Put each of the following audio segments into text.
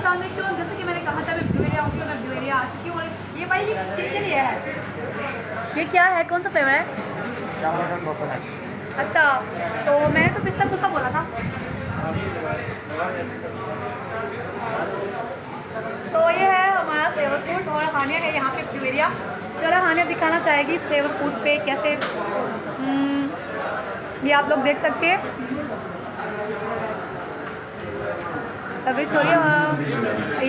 अस्सलाम वालेकुम। जैसे कि मैंने कहा था मैं ब्लू एरिया आऊँगी और मैं ब्लू एरिया आ चुकी हूँ। और ये भाई किसके लिए है? ये क्या है? कौन सा फ्लेवर है? अच्छा, तो मैंने तो पिस्ता कुल्फा बोला था। तो ये है हमारा फ्लेवर फूड और हानिया है यहाँ पे ब्लू एरिया। चलो हानिया दिखाना चाहेगी फ्लेवर फूड पे कैसे। ये आप लोग देख सकते हैं। अभी छोड़िए,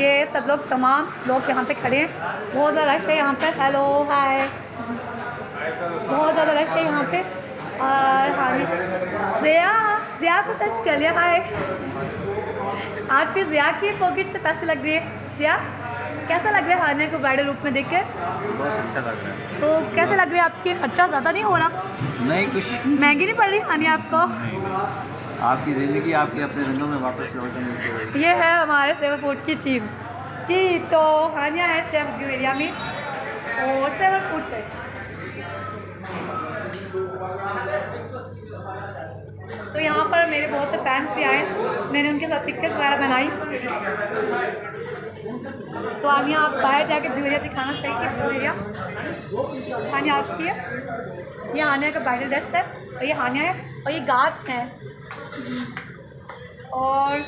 ये सब लोग तमाम लोग यहाँ पे खड़े हैं। बहुत ज़्यादा रश है यहाँ पे। हेलो हाय, बहुत ज़्यादा रश है यहाँ पे। और हाँ, ज़िया को सर्च कर लिया। हाय, आज फिर ज़िया की पॉकेट से पैसे लग रही है। ज़िया, कैसा लग रहा है हानिया को ब्राइडल लुक में देखकर? बहुत अच्छा लग रहा है। तो कैसे लग रहा है आपकी? खर्चा ज़्यादा नहीं हो रहा? नहीं, कुछ महंगी नहीं पड़ रही हानिया आपको? आपकी ज़िंदगी आपके अपने रंगों में वापस लौटने से। ये है हमारे सेवर फूड की चीम जी। तो हानिया है सेव व्यू एरिया में और सेवर फूड पे। तो यहाँ पर मेरे बहुत से फैंस भी आए, मैंने उनके साथ पिक्चर्स वगैरह बनाई। तो हानिया आप बाहर जाके व्यू एरिया दिखाना चाहिए कि व्यू एरिया हानिया आ चुकी है। ये हानिया का ब्राइडल ड्रेस है और ये हानिया है और ये गार्ड्स हैं और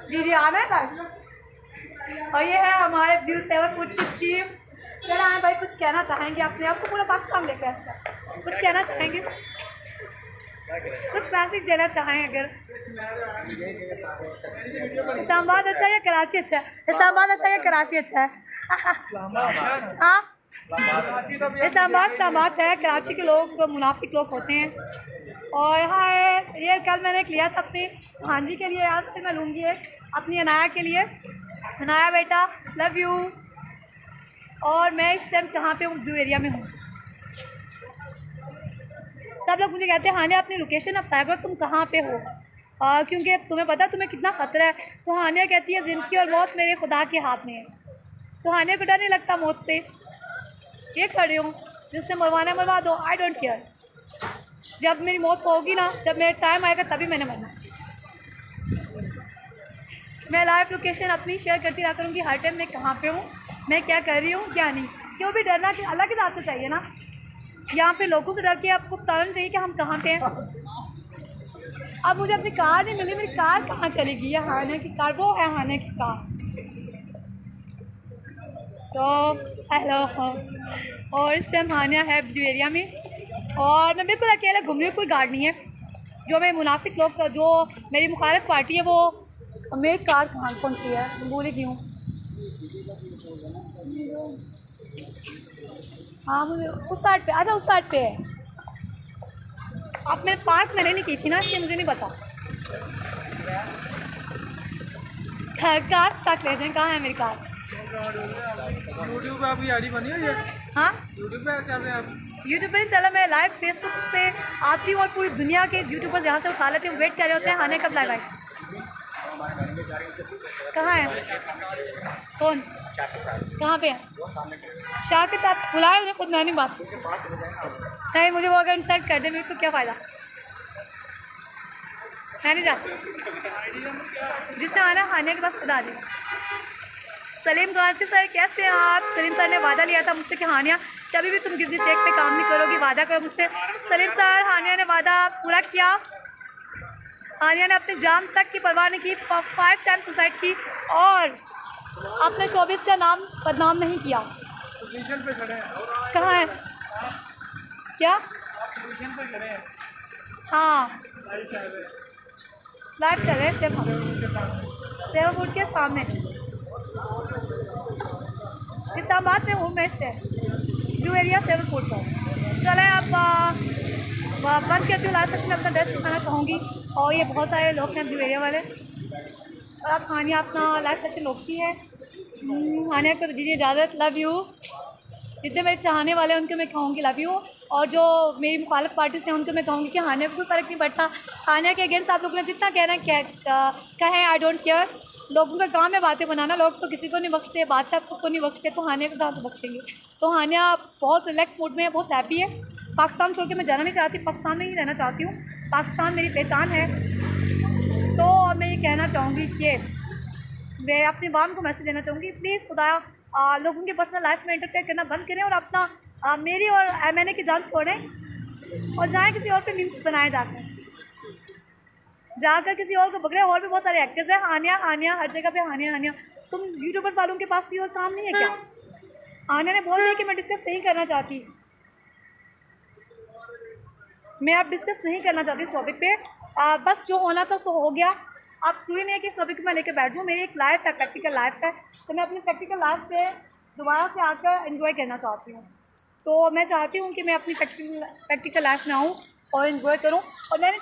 जी आना है भाई। और ये है हमारे व्यू सेवर फूड की चीफ। चला है भाई, कुछ कहना चाहेंगे अपने आप को? पूरा पाकिस्तान लेके ऐसा कुछ कहना चाहेंगे? कुछ मैसेज देना चाहें अगर? इस्लामाबाद अच्छा है या कराची अच्छा है? इस्लामाबाद अच्छा है या कराची अच्छा है? हाँ, इस्लामाबाद है। कराची के लोग तो मुनाफिक लोग होते हैं। और हाँ, ये कल मैंने एक लिया था अपनी भांजी के लिए, आज फिर मैं लूँगी एक अपनी अनाया के लिए। अनाया बेटा लव यू। और मैं इस टाइम कहाँ पे हूँ? ब्लू एरिया में हूँ। सब लोग मुझे कहते हैं हानिया अपनी लोकेशन अब बताया करो, तुम कहाँ पे हो? क्योंकि तुम्हें पता तुम्हें कितना ख़तरा है। तो हानिया कहती है ज़िंदगी और मौत मेरे खुदा के हाथ में है। तो हानिया को डर नहीं लगता मौत से? ये खड़ी हूँ, जिसने मरवाना मरवा दो, आई डोंट केयर। जब मेरी मौत होगी ना, जब मेरा टाइम आएगा तभी मैंने मरना। मैं लाइव लोकेशन अपनी शेयर करती रहा करूँगी हर टाइम मैं कहाँ पे हूँ, मैं क्या कर रही हूँ क्या नहीं। क्यों भी डरना कि अल्लाह की ज़ात से चाहिए ना। यहाँ पे लोगों से डर के आपको बताना चाहिए कि हम कहाँ पे हैं। अब मुझे अपनी कार नहीं मिली, मेरी कार कहाँ चलेगी? ये हानिया की कार, वो है हानिया की कार। तो हेलो, और इस टाइम हानिया है ब्लू एरिया में और मैं बिल्कुल अकेला घूम रही हूँ, कोई गार्ड नहीं है। जो मेरे मुनाफिक लोग, जो मेरी मुखालिफ पार्टी है, वो मेरी कार कहाँ कौन सी है भूल ही गई हूँ। हाँ, मुझे उस साइड पे, अच्छा उस साइड पे है। अब मेरे पार्क मैंने नहीं की थी ना, इसलिए मुझे नहीं पता। कार तक ले जाएँ, कहाँ है मेरी कार? यूट्यूब पे आपकी आईडी बनी हुई है? हाँ, यूट्यूब पे चल रहे हैं आप? यूट्यूब पे नहीं चला, मैं लाइव फेसबुक पे आती हूँ और पूरी दुनिया के यूट्यूबर्स यहाँ से उठा लेती हूँ, वेट कर रहे होते हैं हानिया कब लाइव आए। कहाँ है? कौन? कहाँ पे है? शाह के साथ बुलाए उन्हें, खुद मैं नहीं बात नहीं। मुझे वो अगर इंसल्ट कर दे मेरे को क्या फ़ायदा? मैं नहीं जाती। जिसने आना हानिया के पास खुद आ जाए। सलीम गांची सर कैसे हैं आप? सलीम सर ने वादा लिया था मुझसे कि हानिया कभी भी तुम गिफ्ट चेक पे काम नहीं करोगी, वादा करो मुझसे। सलीम सर, हानिया ने वादा पूरा किया। हानिया ने अपने जान तक की परवाह नहीं की, 5 टाइम सुसाइड की और अपने शोबिस का नाम बदनाम नहीं किया। पोजीशन पे खड़े हैं। कहाँ है? क्या? पोजीशन पे खड़े हैं। हाँ, लाइव चल रहे थे हम सेवा फूड के सामने। इस्लामाबाद में हूँ मैं इस टाइम, ब्लू एरिया सेवा फूड पर। चले आप बंद करती हूँ। लास्ट तक मैं अपना ड्रेस दिखाना चाहूँगी और ये बहुत सारे लोग हैं ब्लू एरिया वाले। और आप हानिया अपना लाइफ सेशन लोग की है। हानिया को दीजिए इजाज़त, लव यू। जितने मेरे चाहने वाले हैं उनको मैं कहूँगी लव यू, और जो मेरी मुखालिफ पार्टी से हैं उनको मैं कहूँगी कि हानिया को कोई फ़र्क नहीं पड़ता। हानिया के अगेंस्ट आप लोगों ने जितना कहना है कहें, आई डोंट केयर। लोगों का काम है बातें बनाना, लोग तो किसी को नहीं बख्शते, बादशाह को नहीं बख्शते, तो हानिया को कहाँ से बख्शेंगे? तो हानिया बहुत रिलैक्स मूड में है, बहुत हैप्पी है। पाकिस्तान छोड़ के मैं जाना नहीं चाहती, पाकिस्तान में ही रहना चाहती हूँ। पाकिस्तान मेरी पहचान है। तो मैं ये कहना चाहूँगी कि मैं अपनी वाम को मैसेज देना चाहूँगी, प्लीज़ खुदाया लोगों की पर्सनल लाइफ में इंटरफेयर करना बंद करें और अपना मेरी और मैंने की जान छोड़ें और जाएँ किसी और पे मीम्स बनाए जाकर किसी और को पकड़े। और भी बहुत सारे एक्टर्स हैं, आनिया हर जगह पे आनिया। तुम यूट्यूबर्स वालों के पास भी और काम नहीं है क्या? आनिया ने बोल दिया कि मैं डिस्कस नहीं करना चाहती, मैं अब डिस्कस नहीं करना चाहती इस टॉपिक पे। बस जो होना था सो हो गया। आप जरूरी नहीं है कि इस टॉपिक को मैं लेकर बैठ जाऊँ। मेरी एक लाइफ है, प्रैक्टिकल लाइफ है, तो मैं अपनी प्रैक्टिकल लाइफ पे दोबारा से आकर एंजॉय करना चाहती हूँ। तो मैं चाहती हूँ कि मैं अपनी प्रैक्टिकल लाइफ में आऊँ और इन्जॉय करूँ। और मैंने